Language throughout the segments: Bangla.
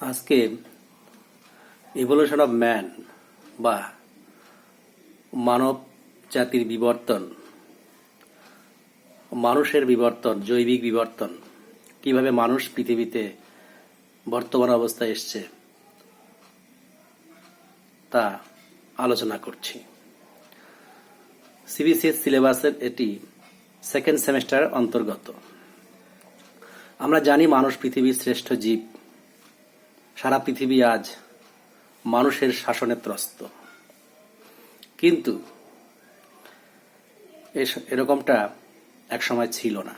আজকে ইভলিউশন অফ ম্যান বা মানব জাতির বিবর্তন, মানুষের বিবর্তন, জৈবিক বিবর্তন, কিভাবে মানুষ পৃথিবীতে বর্তমান অবস্থায় এসছে তা আলোচনা করছি। সিবিসিএস সিলেবাসের এটি সেকেন্ড সেমেস্টারের অন্তর্গত। আমরা জানি মানুষ পৃথিবীর শ্রেষ্ঠ জীব। সারা পৃথিবী আজ মানুষের শাসনে ত্রস্ত, কিন্তু এরকমটা একসময় ছিল না।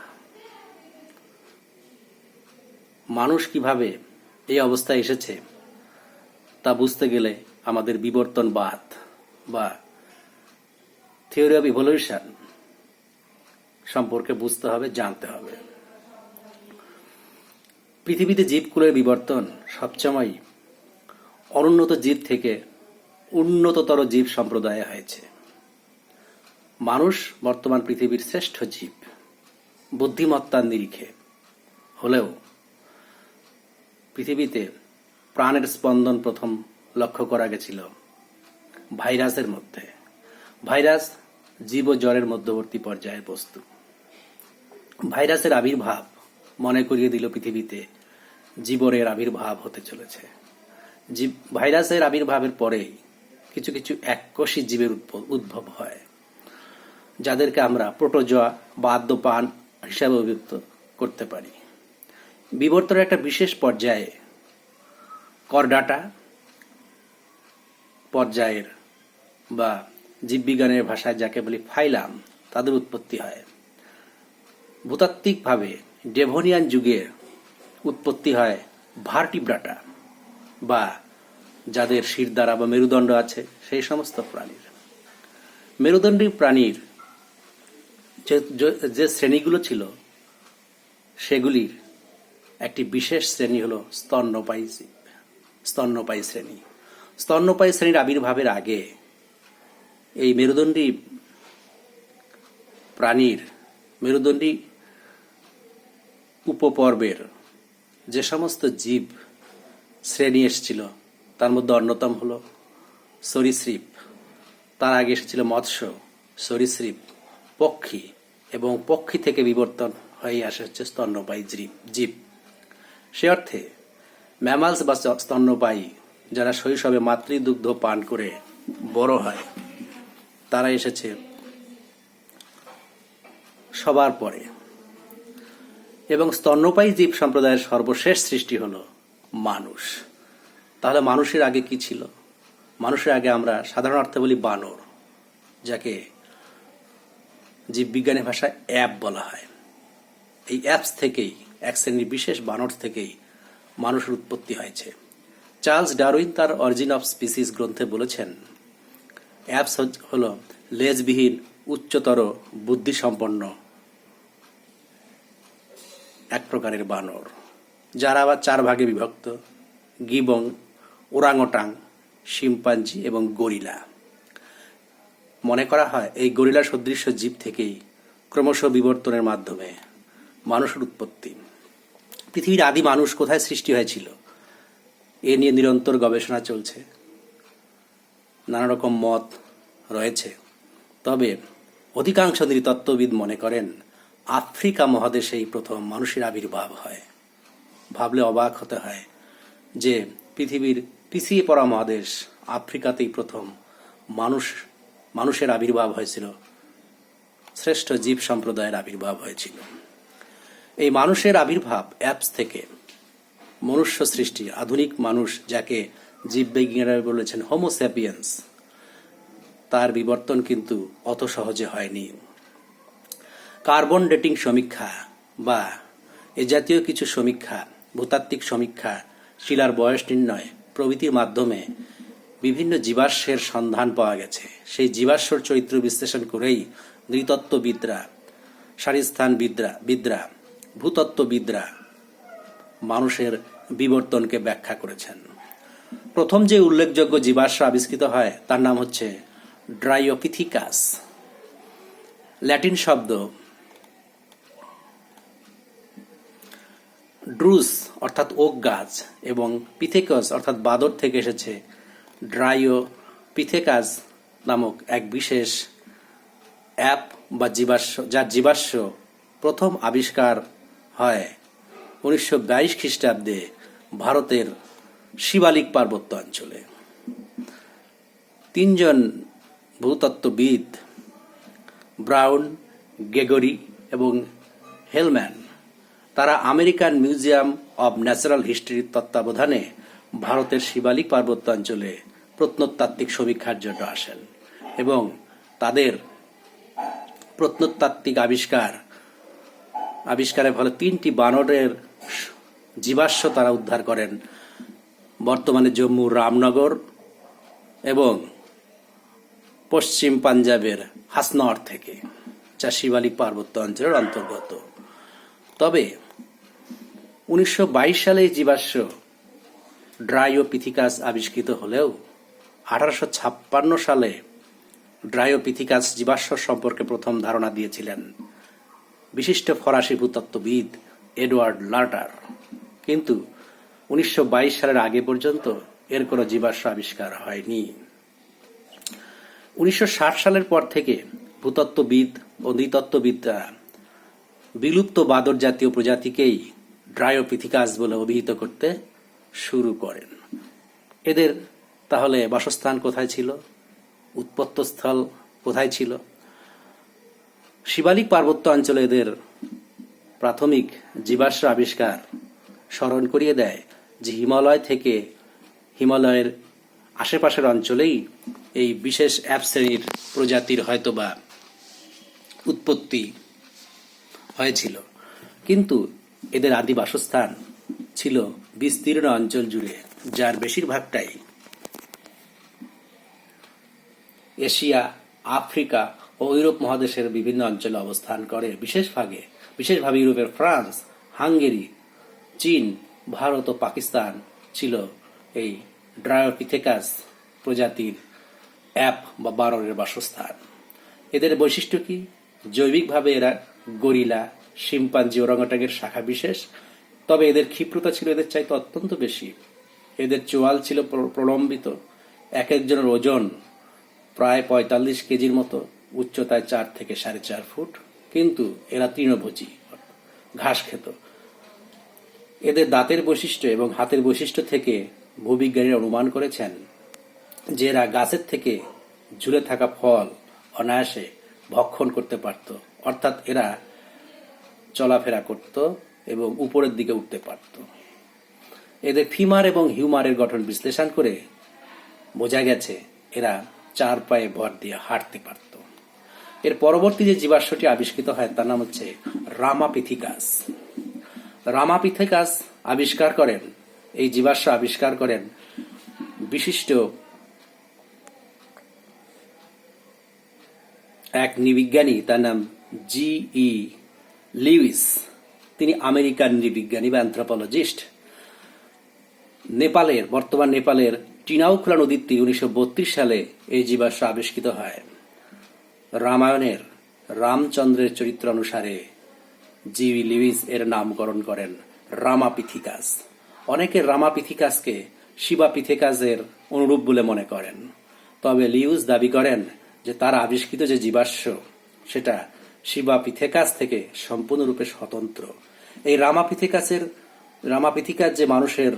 মানুষ কিভাবে এই অবস্থায় এসেছে তা বুঝতে গেলে আমাদের বিবর্তনবাদ বা থিওরি অফ ইভলিউশন সম্পর্কে বুঝতে হবে, জানতে হবে। পৃথিবীতে জীবকুলের বিবর্তন সবসময় অনুন্নত জীব থেকে উন্নততর জীব সম্প্রদায়ে হয়েছে। মানুষ বর্তমান পৃথিবীর শ্রেষ্ঠ জীব বুদ্ধিমত্তার নিরিখে হলেও পৃথিবীতে প্রাণের স্পন্দন প্রথম লক্ষ্য করা গেছিল ভাইরাসের মধ্যে। ভাইরাস জীব ও জড়ের মধ্যবর্তী পর্যায়ের বস্তু। ভাইরাসের আবির্ভাব মনে করিয়ে দিল পৃথিবীতে জীবনের আবির্ভাব হতে চলেছে। ভাইরাসের আবির্ভাবের পরেই কিছু কিছু এককোষী জীবের উদ্ভব হয়, যাদেরকে আমরা প্রোটোজোয়া বা আদ্যপান হিসাবে অভিযুক্ত করতে পারি। বিবর্তনের একটা বিশেষ পর্যায়ে করডাটা পর্যায়ের বা জীববিজ্ঞানের ভাষায় যাকে বলি ফাইলাম, তাদের উৎপত্তি হয়। ভূতাত্ত্বিকভাবে ডেভোনিয়ান যুগে উৎপত্তি হয় ভার্টিব্রাটা বা যাদের শিরদাঁড়া বা মেরুদণ্ড আছে সেই সমস্ত প্রাণীর। মেরুদণ্ডী প্রাণীর যে শ্রেণীগুলো ছিল সেগুলির একটি বিশেষ শ্রেণী হল স্তন্যপায়ী শ্রেণী। স্তন্যপায়ী শ্রেণীর আবির্ভাবের আগে এই মেরুদণ্ডী প্রাণীর মেরুদণ্ডী উপপর্বের যে সমস্ত জীব শ্রেণী এসেছিল তার মধ্যে অন্যতম হল সরীসৃপ। তার আগে এসেছিল মৎস্য, সরীসৃপ, পক্ষী, এবং পক্ষী থেকে বিবর্তন হয়ে আসে হচ্ছে স্তন্যপায়ী জীব। সে অর্থে ম্যামালস বা স্তন্যপায়ী যারা শৈশবে মাতৃদুগ্ধ পান করে বড় হয়, তারা এসেছে সবার পরে। এবং স্তন্যপায়ী জীব সম্প্রদায়ের সর্বশেষ সৃষ্টি হল মানুষ। তাহলে মানুষের আগে কি ছিল? মানুষের আগে আমরা সাধারণ অর্থে বলি বানর, যাকে জীববিজ্ঞানের ভাষায় অ্যাপ বলা হয়। এই অ্যাপস থেকেই, এক শ্রেণীর বিশেষ বানর থেকেই মানুষের উৎপত্তি হয়েছে। চার্লস ডারউইন তার অরিজিন অফ স্পিসিস গ্রন্থে বলেছেন, অ্যাপস হল লেজবিহীন উচ্চতর বুদ্ধিসম্পন্ন এক প্রকারের বানর, যারা আবার 4 ভাগে বিভক্ত: গিবন, ওরাংওটাং, শিম্পাঞ্জি এবং গরিলা। মনে করা হয় এই গরিলা সদৃশ জীব থেকেই ক্রমশ বিবর্তনের মাধ্যমে মানুষের উৎপত্তি। পৃথিবীর আদি মানুষ কোথায় সৃষ্টি হয়েছিল এ নিয়ে নিরন্তর গবেষণা চলছে, নানা রকম মত রয়েছে। তবে অধিকাংশ নৃতত্ত্ববিদ মনে করেন আফ্রিকা মহাদেশেই প্রথম মানুষের আবির্ভাব হয়। ভাবলে অবাক হতে হয় যে পৃথিবীর পিছিয়ে পড়া মহাদেশ আফ্রিকাতেই প্রথম মানুষের আবির্ভাব হয়েছিল, শ্রেষ্ঠ জীব সম্প্রদায়ের আবির্ভাব হয়েছিল। এই মানুষের আবির্ভাব অ্যাপস থেকে মনুষ্য সৃষ্টি, আধুনিক মানুষ যাকে জীববিজ্ঞানীরা বলেছেন হোমো স্যাপিয়েন্স, তার বিবর্তন কিন্তু অত সহজে হয়নি। কার্বন ডেটিং সমীক্ষা বা এ জাতীয় কিছু সমীক্ষা, ভূতাত্ত্বিক সমীক্ষা, শিলার বয়স নির্ণয় প্রভৃতির মাধ্যমে বিভিন্ন জীবাশ্মের সন্ধান পাওয়া গেছে। সেই জীবাশ্মর চরিত্র বিশ্লেষণ করেই নৃতত্ত্ববিদরা, শারীরস্থানবিদরা, ভূতত্ত্ববিদরা মানুষের বিবর্তনকে ব্যাখ্যা করেছেন। প্রথম যে উল্লেখযোগ্য জীবাশ্ম আবিষ্কৃত হয় তার নাম হচ্ছে ড্রাইওপিথিকাস। ল্যাটিন শব্দ ড্রুস অর্থাৎ ওক গাছ এবং পিথেকাস অর্থাৎ বাদর থেকে এসেছে ড্রাইও পিথেকাস নামক এক বিশেষ অ্যাপ বা জীবাশ্ম, যার জীবাশ্ম প্রথম আবিষ্কার হয় 1922 খ্রিস্টাব্দে ভারতের শিবালিক পার্বত্য অঞ্চলে। তিনজন ভূতত্ত্ববিদ ব্রাউন, গ্রেগরি এবং হেলম্যান তারা আমেরিকান মিউজিয়াম অব ন্যাচারাল হিস্ট্রির তত্ত্বাবধানে ভারতের শিবালিক পার্বত্য অঞ্চলে প্রত্নতাত্ত্বিক সমীক্ষার জন্য আসেন এবং তাদের প্রত্নতাত্ত্বিক আবিষ্কারের ফলে 3টি বানরের জীবাশ্ম তারা উদ্ধার করেন বর্তমানে জম্মুর রামনগর এবং পশ্চিম পাঞ্জাবের হাসনর থেকে, যা শিবালিক পার্বত্য অঞ্চলের অন্তর্গত। তবে 1922 সালে জীবাশ্ম ড্রাইওপিথিকাস আবিষ্কৃত হলেও 1856 সালে ড্রাইওপিথিকাস জীবাশ্ম সম্পর্কে প্রথম ধারণা দিয়েছিলেন বিশিষ্ট ফরাসি ভূতত্ত্ববিদ এডওয়ার্ড লার্টার, কিন্তু 1922 সালের আগে পর্যন্ত এর কোনো জীবাশ্ম আবিষ্কার হয়নি। 1960 সালের পর থেকে ভূতত্ত্ববিদ ও নৃতত্ত্ববিদরা বিলুপ্ত বাদর জাতীয় প্রজাতিকেই ড্রাইওপিথিকাস বলে অভিহিত করতে শুরু করেন। এদের তাহলে বাসস্থান কোথায় ছিল, উৎপত্তিস্থল কোথায় ছিল? শিবালিক পার্বত্য অঞ্চলে এদের প্রাথমিক জীবাশ্ম আবিষ্কার স্মরণ করিয়ে দেয় যে হিমালয় থেকে হিমালয়ের আশেপাশের অঞ্চলেই এই বিশেষ অ্যাপ শ্রেণীর প্রজাতির হয়তোবা উৎপত্তি হয়েছিল, কিন্তু এদের আদি বাসস্থান ছিল বিস্তীর্ণ অঞ্চল জুড়ে, যার বেশিরভাগটাই এশিয়া, আফ্রিকা ও ইউরোপ মহাদেশের বিভিন্ন অঞ্চলে অবস্থান করে। বিশেষভাবে ইউরোপের ফ্রান্স, হাঙ্গেরি, চীন, ভারত ও পাকিস্তান ছিল এই ড্রাইওপিথেকাস প্রজাতির অ্যাপ বা বানরের বাসস্থান। এদের বৈশিষ্ট্য কি? জৈবিকভাবে এরা গরিলা, শিম্পাঞ্জি, ওরাংওটাংয়ের শাখা বিশেষ, তবে এদের ক্ষিপ্রতা ছিল এদের চাইতে অত্যন্ত বেশি। এদের চোয়াল ছিল প্রলম্বিত, এক একজনের ওজন প্রায় 45 কেজির মতো, উচ্চতায় 4 থেকে 4.5 ফুট, কিন্তু এরা তৃণভোজী, ঘাস খেত। এদের দাঁতের বৈশিষ্ট্য এবং হাতের বৈশিষ্ট্য থেকে ভূবিজ্ঞানীরা অনুমান করেছেন যে এরা গাছের থেকে ঝুলে থাকা ফল অনায়াসে ভক্ষণ করতে পারত, অর্থাৎ এরা চলাফেরা করত এবং উপরের দিকে উঠতে পারত। এদের ফিমার এবং হিউমারের গঠন বিশ্লেষণ করে বোঝা গেছে এরা 4 পায়ে ভর দিয়ে হাঁটতে পারত। এর পরবর্তী যে জীবাশ্মটি আবিষ্কৃত হয় তার নাম হচ্ছে রামাপিথিকাস। রামাপিথিকাস এই জীবাশ্ম আবিষ্কার করেন বিশিষ্ট এক নৃবিজ্ঞানী, তার নাম জি.ই. লিউইস। তিনি আমেরিকান নৃবিজ্ঞানী বা অ্যানথ্রোপোলজিস্ট। বর্তমান নেপালের টিনাউখলা নদীর তীরে 1932 সালে এই জীবাশ্ম আবিষ্কৃত হয়। রামায়ণের রামচন্দ্রের চরিত্র অনুসারে জি.ই. লিউইস এর নামকরণ করেন রামাপিথিকাস। অনেকে রামাপিথিকাসকে শিবাপিথেকাসের অনুরূপ বলে মনে করেন, তবে লিউইস দাবি করেন যে তার আবিষ্কৃত যে জীবাশ্ম সেটা শিবাপিথেকাস থেকে সম্পূর্ণরূপে স্বতন্ত্র। এই রামাপিথিকাস যে মানুষের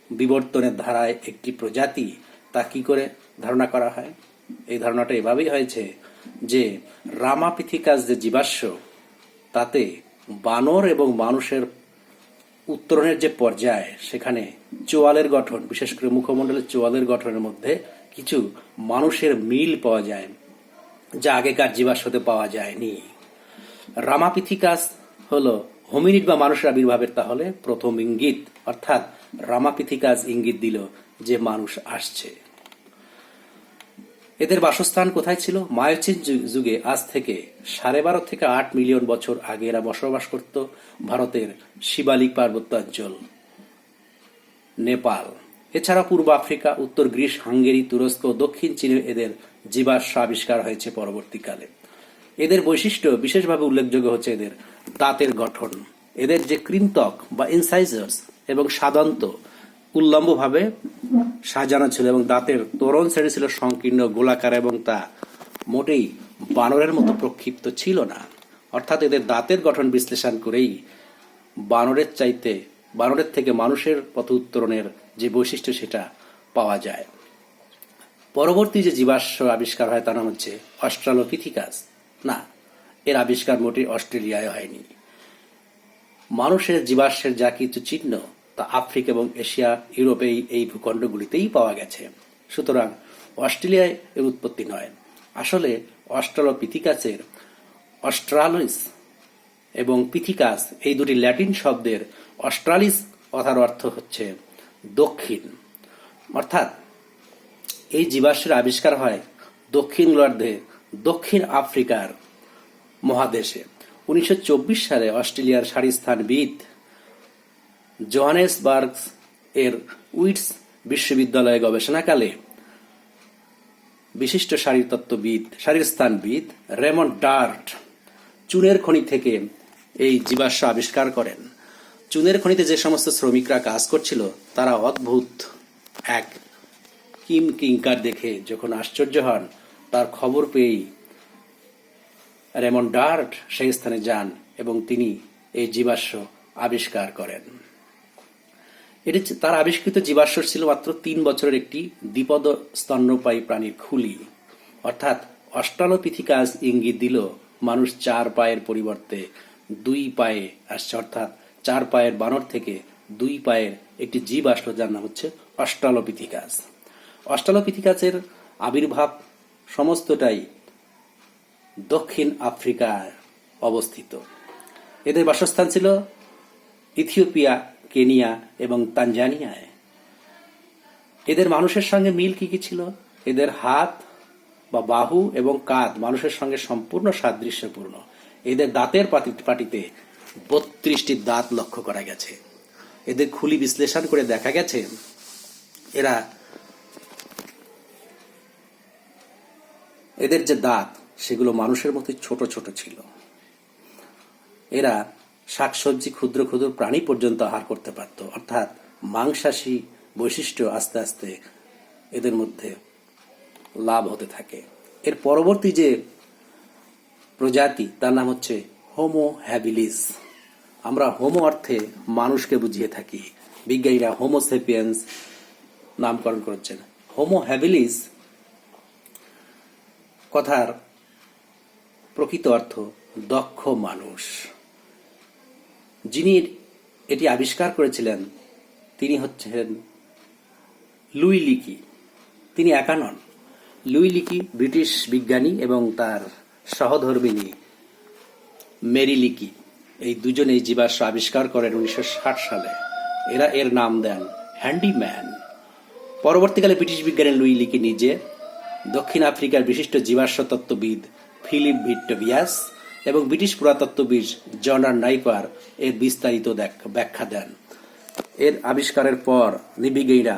বিবর্তনের ধারায় একটি প্রজাতি, তা কি করে ধারণা করা হয়? এই ধারণাটা এভাবেই হয়েছে যে রামাপিথিকাস যে জীবাশ্ম, তাতে বানর এবং মানুষের উত্তরণের যে পর্যায়, সেখানে চোয়ালের গঠন, বিশেষ করে মুখমণ্ডলের চোয়ালের গঠনের মধ্যে কিছু মানুষের মিল পাওয়া যায়, যা আগেকার জীবাশ্মতে পাওয়া যায়নি। রামাপিথিকাস হল হোমিনিড বা মানুষের আবির্ভাবের তাহলে প্রথম ইঙ্গিত, অর্থাৎ রামাপিথিকাস ইঙ্গিত দিল যে মানুষ আসছে। এদের বাসস্থান কোথায় ছিল? মায়োচিন যুগে আজ থেকে 12.5 থেকে 8 মিলিয়ন বছর আগে এরা বসবাস করত ভারতের শিবালিক পার্বত্য অঞ্চল, নেপাল, এছাড়া পূর্ব আফ্রিকা, উত্তর গ্রিস, হাঙ্গেরি, তুরস্ক ও দক্ষিণ চীনে এদের জীবাশ্ম আবিষ্কার হয়েছে পরবর্তীকালে। এদের বৈশিষ্ট্য বিশেষভাবে উল্লেখযোগ্য হচ্ছে এদের দাঁতের গঠন। এদের যে কৃন্তক বা ইনসাইজার্স এবং সাদন্ত উল্লম্বভাবে সাজানো ছিল এবং দাঁতের তোরণ শ্রেণী ছিল সংকীর্ণ গোলাকার এবং তা মোটেই বানরের মতো প্রক্ষিপ্ত ছিল না। অর্থাৎ এদের দাঁতের গঠন বিশ্লেষণ করেই বানরের থেকে মানুষের পথ উত্তরণের যে বৈশিষ্ট্য সেটা পাওয়া যায়। পরবর্তী যে জীবাশ্ম আবিষ্কার হয় তার নাম হচ্ছে অস্ট্রালোপিথিকাস। না, এর আবিষ্কার মোটেই অস্ট্রেলিয়ায় হয়নি। মানুষের জীবাশ্মের যা কিছু চিহ্ন তা আফ্রিকা এবং এশিয়া, ইউরোপে এই ভূখণ্ডগুলিতেই পাওয়া গেছে। সুতরাং অস্ট্রেলিয়ায় এর উৎপত্তি নয়। আসলে অস্ট্রালোপিথিকাসের অস্ট্রালিস এবং পিথিকাস এই দুটি ল্যাটিন শব্দের অস্ট্রালিস কথার অর্থ হচ্ছে দক্ষিণ। অর্থাৎ এই জীবাশ্মের আবিষ্কার হয় দক্ষিণ গোলার্ধে দক্ষিণ আফ্রিকার মহাদেশে 1924 সালে অস্ট্রেলিয়ার শারীরস্থানবিদ জোহানেসবার্গ এর উইটস বিশ্ববিদ্যালয়ে গবেষণাকালে বিশিষ্ট শারীরস্থানবিদ রেমন্ড ডার্ট চুনের খনি থেকে এই জীবাশ্ম আবিষ্কার করেন। চুনের খনিতে যে সমস্ত শ্রমিকরা কাজ করছিল তারা অদ্ভুত এক কিংকার দেখে যখন আশ্চর্য হন, তার খবর পেয়েই রেমন্ড ডার্ট সেই স্থানে যান এবং তিনি এই জীবাশ্ম আবিষ্কার করেন। এটি তার আবিষ্কৃত জীবাশ্ম ছিল মাত্র 3 বছরের একটি দ্বিপদ স্তন্যপায়ী প্রাণীর খুলি। অর্থাৎ অস্ট্রালোপিথিকাস ইঙ্গিত দিল মানুষ 4 পায়ের পরিবর্তে 2 পায়ে আসছে। অর্থাৎ 4 পায়ের বানর থেকে 2 পায়ের একটি জীব আসলো যার নাম হচ্ছে অস্ট্রালোপিথিকাস। অস্ট্রালোপিথিকাসের আবির্ভাব সমস্তটাই দক্ষিণ আফ্রিকায় অবস্থিত। এদের বাসস্থান ছিল ইথিওপিয়া, কেনিয়া এবং তানজানিয়ায়। এদের মানুষের সঙ্গে মিল কি কি ছিল? এদের হাত বা বাহু এবং কাঁধ মানুষের সঙ্গে সম্পূর্ণ সাদৃশ্যপূর্ণ। এদের দাঁতের পাটিতে 32টি দাঁত লক্ষ্য করা গেছে। এদের খুলি বিশ্লেষণ করে দেখা গেছে এদের যে দাঁত সেগুলো মানুষের মতোই ছোট ছোট ছিল। এরা শাকসবজি, ক্ষুদ্র ক্ষুদ্র প্রাণী পর্যন্ত আহার করতে পারত। অর্থাৎ মাংসাশী বৈশিষ্ট্য আস্তে আস্তে এদের মধ্যে লাভ হতে থাকে। এর পরবর্তী যে প্রজাতি তার নাম হচ্ছে হোমো হ্যাবিলিস। আমরা হোমো অর্থে মানুষকে বুঝিয়ে থাকি, বিজ্ঞানীরা হোমো সেপিয়েন্স নামকরণ করেছেন। হোমো হ্যাবিলিস কথার প্রকৃত অর্থ দক্ষ মানুষ। যিনি এটি আবিষ্কার করেছিলেন তিনি হচ্ছেন লুই লিকি। তিনি একা নন। লুই লিকি ব্রিটিশ বিজ্ঞানী এবং তার সহধর্মিণী মেরি লিকি এই দুজনেই জীবাশ্ম আবিষ্কার করেন 1960 সালে। এরা এর নাম দেন হ্যান্ডিম্যান। পরবর্তীকালে ব্রিটিশ বিজ্ঞানী লুই লিকি নিজে দক্ষিণ আফ্রিকার বিশিষ্ট জীবাশ্ম তত্ত্ববিদ ফিলিপ ভিট্টোভিয়াস এবং ব্রিটিশ পুরাতত্ত্ববিদ জনার নাইপার এর বিস্তারিত ব্যাখ্যা দেন। এর আবিষ্কারের পর বিজ্ঞানীরা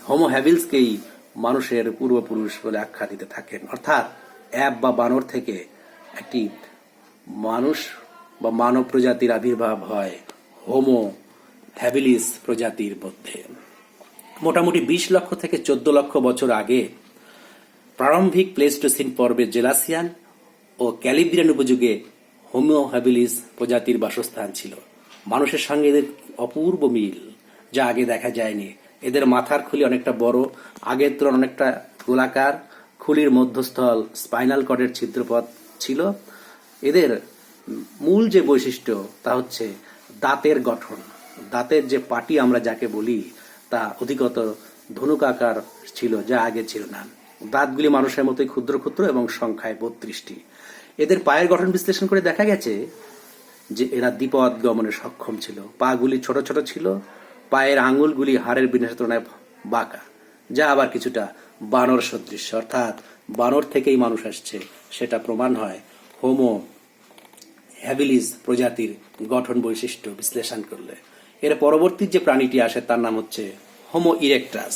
হোমো হ্যাবিলসকেই মানুষের পূর্বপুরুষ বলে আখ্যা দিতে থাকেন। অর্থাৎ অ্যাপ বা বানর থেকে একটি মানুষ বা মানব প্রজাতির আবির্ভাব হয় হোমো হ্যাবিলিস প্রজাতির মধ্যে। মোটামুটি 20 লক্ষ থেকে 14 লক্ষ বছর আগে প্রারম্ভিক প্লেস্টোসিন পর্বে জেলাসিয়ান ও ক্যালিব্রিয়ান উপযুগে হোমো হ্যাবিলিস প্রজাতির বাসস্থান ছিল। মানুষের সঙ্গে এদের অপূর্ব মিল, যা আগে দেখা যায়নি। এদের মাথার খুলি অনেকটা বড়, আগের তুলনায় অনেকটা গোলাকার। খুলির মধ্যস্থল স্পাইনাল কর্ডের ছিদ্রপথ ছিল। এদের মূল যে বৈশিষ্ট্য তা হচ্ছে দাঁতের গঠন। দাঁতের যে পাটি আমরা যাকে বলি তা অধিকতর ধনুকাকার ছিল, যা আগে ছিল না। দাঁতগুলি মানুষের মতোই ক্ষুদ্র ক্ষুদ্র এবং সংখ্যায় 32টি। এদের পায়ের গঠন বিশ্লেষণ করে দেখা গেছে যে এরা দ্বিপদ গমনে সক্ষম ছিল। পাগুলি ছোট ছোট ছিল, পায়ের আঙুলগুলি হাড়ের বিন্যাসের তুলনায় বাঁকা, যা আবার কিছুটা বানর সদৃশ। অর্থাৎ বানর থেকেই মানুষ আসছে সেটা প্রমাণ হয় হোমো হ্যাবিলিস প্রজাতির গঠন বৈশিষ্ট্য বিশ্লেষণ করলে। এর পরবর্তী যে প্রাণীটি আসে তার নাম হচ্ছে হোমো ইরেক্টাস।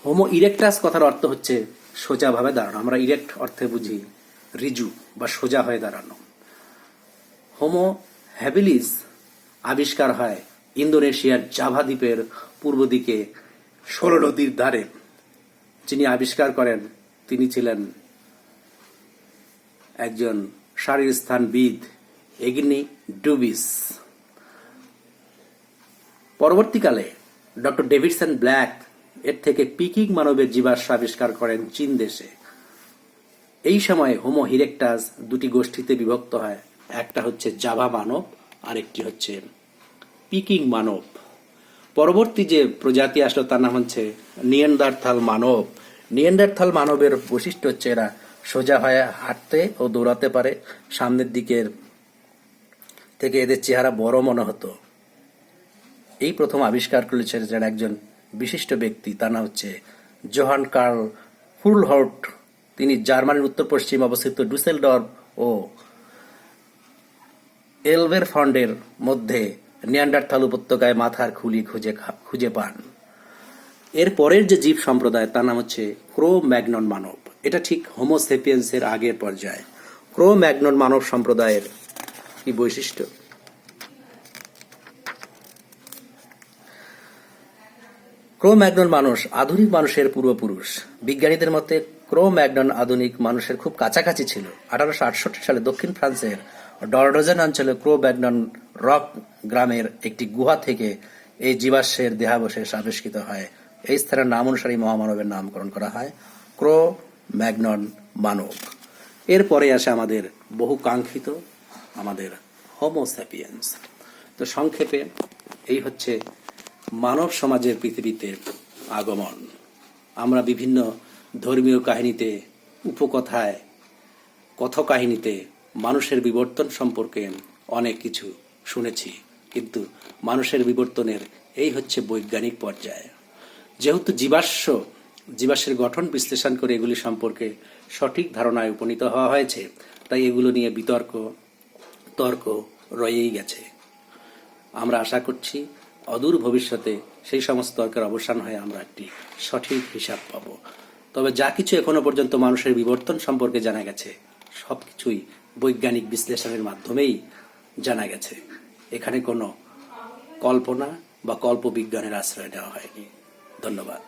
হোমো ইরেক্টাস কথার অর্থ হচ্ছে সোজাভাবে দাঁড়ানো। আমরা ইরেক্ট অর্থে বুঝি রিজু বা সোজা হয়ে দাঁড়ানো। হোমো হ্যাবিলিস আবিষ্কার হয় ইন্দোনেশিয়ার জাভা দ্বীপের পূর্ব দিকে ১৬ নদীর ধারে। যিনি আবিষ্কার করেন তিনি ছিলেন একজন শারীরস্থানবিদ, এগনি ডুবিস। পরবর্তীকালে ডক্টর ডেভিডসন ব্ল্যাক এর থেকে পিকিং মানবের জীবাশ্ম আবিষ্কার করেন চীন দেশে। এই সময় হোমো ইরেক্টাস দুটি গোষ্ঠীতে বিভক্ত হয়, একটা হচ্ছে জাভা মানব আর একটি হচ্ছে পিকিং মানব। পরবর্তী যে প্রজাতি আসলো তার নাম হচ্ছে নিয়ান্ডারথাল মানব। নিয়ান্ডারথাল মানবের বৈশিষ্ট্য হচ্ছে এরা সোজা হয়ে হাঁটতে ও দৌড়াতে পারে। সামনের দিকের থেকে এদের চেহারা বড় মনে হতো। এই প্রথম আবিষ্কার করেছেন একজন বিশিষ্ট ব্যক্তি, তার নাম হচ্ছে জোহান কার্ল ফুলহর্ট। তিনি জার্মানির উত্তর পশ্চিমে অবস্থিত ডুসেলডর্ফ ও এলবেরফন্ডের মধ্যে নিয়ান্ডারথাল উপত্যকায় মাথার খুলি খুঁজে পান। এর পরের যে জীব সম্প্রদায় তার নাম হচ্ছে ক্রো ম্যাগনন মানব। এটা ঠিক হোমো সেপিয়েন্সের আগের পর্যায়ে। ক্রো ম্যাগনন মানব সম্প্রদায়ের কি বৈশিষ্ট্য? ক্রো ম্যাগনন মানুষ আধুনিক মানুষের পূর্বপুরুষ। বিজ্ঞানীদের মতে ক্রো ম্যাগনন আধুনিক মানুষের খুব কাছাকাছি ছিল। 1868 সালে দক্ষিণ ফ্রান্সের ডরডোজেন অঞ্চলে ক্রো ম্যাগনন রক গ্রামের একটি গুহা থেকে এই জীবাশ্মের দেহাবশেষ আবিষ্কৃত হয়। এই স্থানের নাম অনুসারে মহামানবের নামকরণ করা হয় ক্রো ম্যাগনন মানব। এরপরে আসে আমাদের বহু কাঙ্ক্ষিত আমাদের হোমো স্যাপিয়েন্স। তো সংক্ষেপে এই হচ্ছে মানব সমাজের পৃথিবীতে আগমন। আমরা বিভিন্ন ধর্মীয় কাহিনীতে, উপকথায়, কথকাহিনীতে মানুষের বিবর্তন সম্পর্কে অনেক কিছু শুনেছি, কিন্তু মানুষের বিবর্তনের এই হচ্ছে বৈজ্ঞানিক পর্যায়ে। যেহেতু জীবাশ্মের গঠন বিশ্লেষণ করে এগুলি সম্পর্কে সঠিক ধারণায় উপনীত হওয়া হয়েছে, তাই এগুলো নিয়ে তর্ক রয়েই গেছে। আমরা আশা করছি অদূর ভবিষ্যতে সেই সমস্ত তর্কের অবসান হয়ে আমরা একটি সঠিক হিসাব পাব। তবে যা কিছু এখনো পর্যন্ত মানুষের বিবর্তন সম্পর্কে জানা গেছে সবকিছুই বৈজ্ঞানিক বিশ্লেষণের মাধ্যমেই জানা গেছে। এখানে কোনো কল্পনা বা কল্পবিজ্ঞানের আশ্রয় নেওয়া হয়নি। ধন্যবাদ।